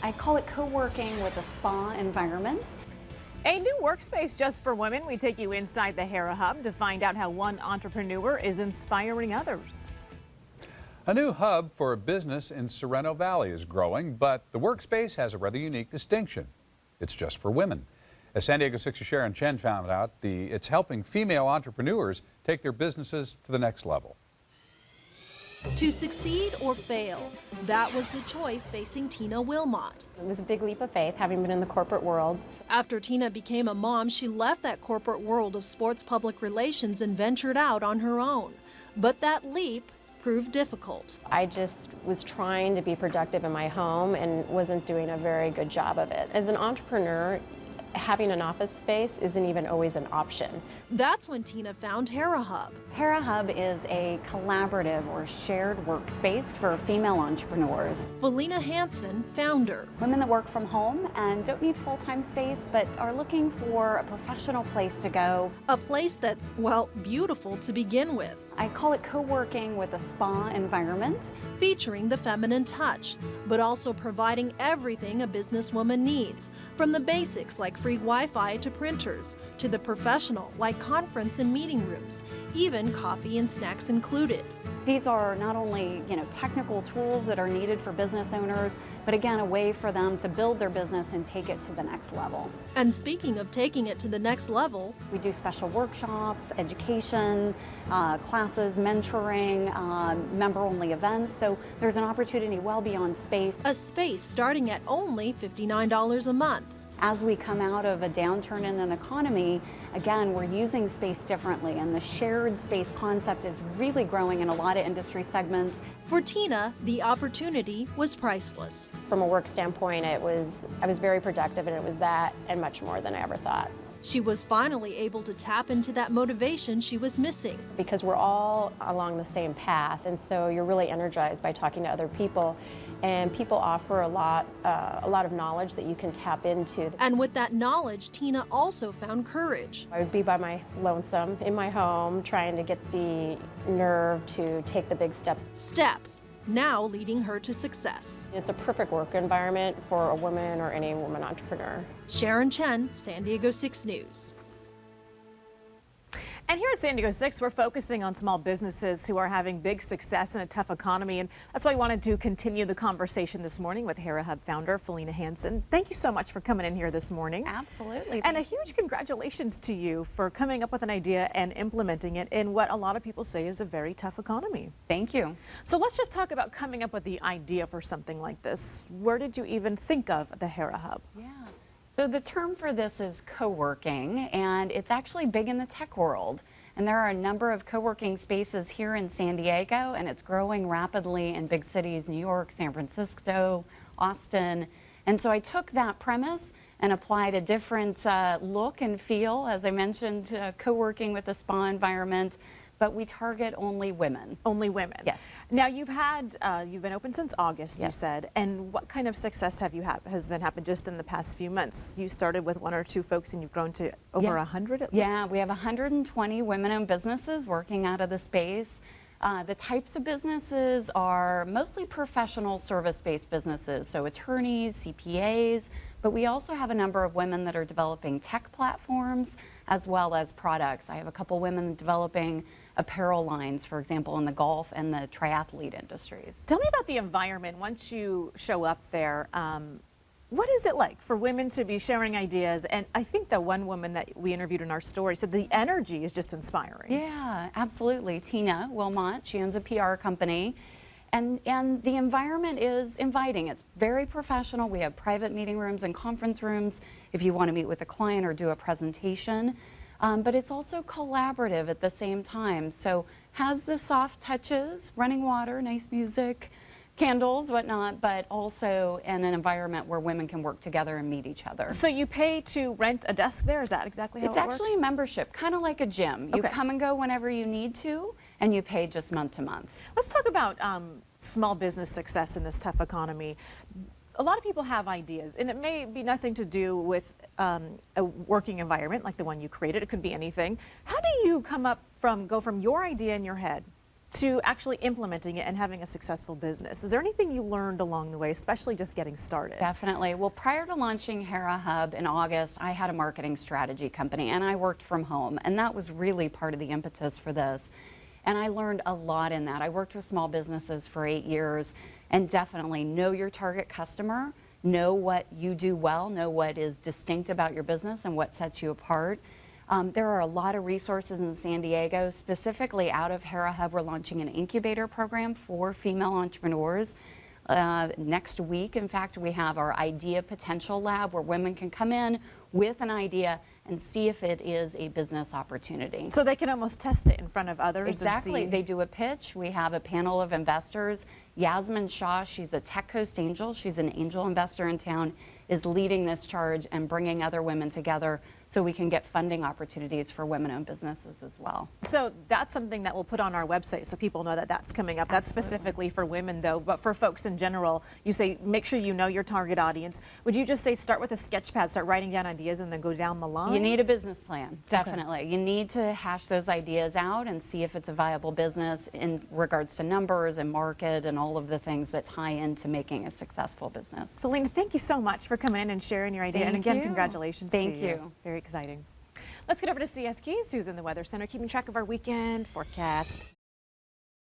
I call it co-working with a spa environment. A new workspace just for women. We take you inside the Hera Hub to find out how one entrepreneur is inspiring others. A new hub for business in Sorrento Valley is growing, but the workspace has a rather unique distinction. It's just for women. As San Diego 6's Sharon Chen found out, it's helping female entrepreneurs take their businesses to the next level. To succeed or fail, that was the choice facing Tina Wilmot. It was a big leap of faith, having been in the corporate world. After Tina became a mom, she left that corporate world of sports public relations and ventured out on her own. But that leap proved difficult. I just was trying to be productive in my home and wasn't doing a very good job of it. As an entrepreneur, having an office space isn't even always an option. That's when Tina found Hera Hub. Hera Hub is a collaborative or shared workspace for female entrepreneurs. Felina Hansen, founder. Women that work from home and don't need full-time space, but are looking for a professional place to go. A place that's, well, beautiful to begin with. I call it co-working with a spa environment. Featuring the feminine touch, but also providing everything a businesswoman needs, from the basics like free Wi-Fi to printers, to the professional like conference and meeting rooms, even coffee and snacks included. These are not only, technical tools that are needed for business owners, but again, a way for them to build their business and take it to the next level. And speaking of taking it to the next level, we do special workshops, education, classes, mentoring, member-only events. So there's an opportunity well beyond space. A space starting at only $59 a month. As we come out of a downturn in an economy, again, we're using space differently, and the shared space concept is really growing in a lot of industry segments. For Tina, the opportunity was priceless. From a work standpoint, I was very productive, and it was that and much more than I ever thought. She was finally able to tap into that motivation she was missing. Because we're all along the same path, and so you're really energized by talking to other people, and people offer a lot of knowledge that you can tap into. And with that knowledge, Tina also found courage. I would be by my lonesome in my home, trying to get the nerve to take the big steps. Steps now leading her to success. It's a perfect work environment for a woman or any woman entrepreneur. Sharon Chen, San Diego 6 News. And here at San Diego 6, we're focusing on small businesses who are having big success in a tough economy. And that's why I wanted to continue the conversation this morning with Hera Hub founder Felina Hansen. Thank you so much for coming in here this morning. Absolutely. And a huge congratulations to you for coming up with an idea and implementing it in what a lot of people say is a very tough economy. Thank you. So let's just talk about coming up with the idea for something like this. Where did you even think of the Hera Hub? Yeah. So the term for this is co-working, and it's actually big in the tech world. And there are a number of co-working spaces here in San Diego, and it's growing rapidly in big cities, New York, San Francisco, Austin. And so I took that premise and applied a different look and feel, as I mentioned, co-working with a spa environment. But we target only women. Only women. Yes. Now you've been open since August, yes. You said, and what kind of success has been happened just in the past few months? You started with 1 or 2 folks, and you've grown to over 100. Yeah, we have 120 women-owned businesses working out of the space. The types of businesses are mostly professional service-based businesses, so attorneys, CPAs, but we also have a number of women that are developing tech platforms as well as products. I have a couple women developing apparel lines, for example, in the golf and the triathlete industries. Tell me about the environment once you show up there. What is it like for women to be sharing ideas? And I think the one woman that we interviewed in our story said the energy is just inspiring. Yeah, absolutely. Tina Wilmot, she owns a PR company. And the environment is inviting. It's very professional. We have private meeting rooms and conference rooms if you want to meet with a client or do a presentation. But it's also collaborative at the same time. So has the soft touches, running water, nice music, candles, whatnot, but also in an environment where women can work together and meet each other. So you pay to rent a desk there? Is that exactly how it works? It's actually a membership, kind of like a gym. You come and go whenever you need to, and you pay just month to month. Let's talk about small business success in this tough economy. A lot of people have ideas, and it may be nothing to do with a working environment like the one you created. It could be anything. How do you go from your idea in your head to actually implementing it and having a successful business. Is there anything you learned along the way, especially just getting started? Definitely. Well, prior to launching Hera Hub in August, I had a marketing strategy company and I worked from home, and that was really part of the impetus for this. And I learned a lot in that. I worked with small businesses for 8 years, and definitely know your target customer, know what you do well, know what is distinct about your business and what sets you apart. There are a lot of resources in San Diego. Specifically out of Hera Hub, we're launching an incubator program for female entrepreneurs. Next week, in fact, we have our Idea Potential Lab where women can come in with an idea and see if it is a business opportunity. So they can almost test it in front of others. Exactly. And see. They do a pitch. We have a panel of investors. Yasmin Shah, she's a Tech Coast angel. She's an angel investor in town, is leading this charge and bringing other women together so we can get funding opportunities for women-owned businesses as well. So that's something that we'll put on our website so people know that that's coming up. That's specifically for women though, but for folks in general, you say make sure you know your target audience. Would you just say start with a sketch pad, start writing down ideas and then go down the line? You need a business plan, definitely. Okay. You need to hash those ideas out and see if it's a viable business in regards to numbers and market and all of the things that tie into making a successful business. Felina, thank you so much for coming in and sharing your idea. And again, congratulations to you. Thank you. Very exciting. Let's get over to CS Keys, who's in the Weather Center, keeping track of our weekend forecast.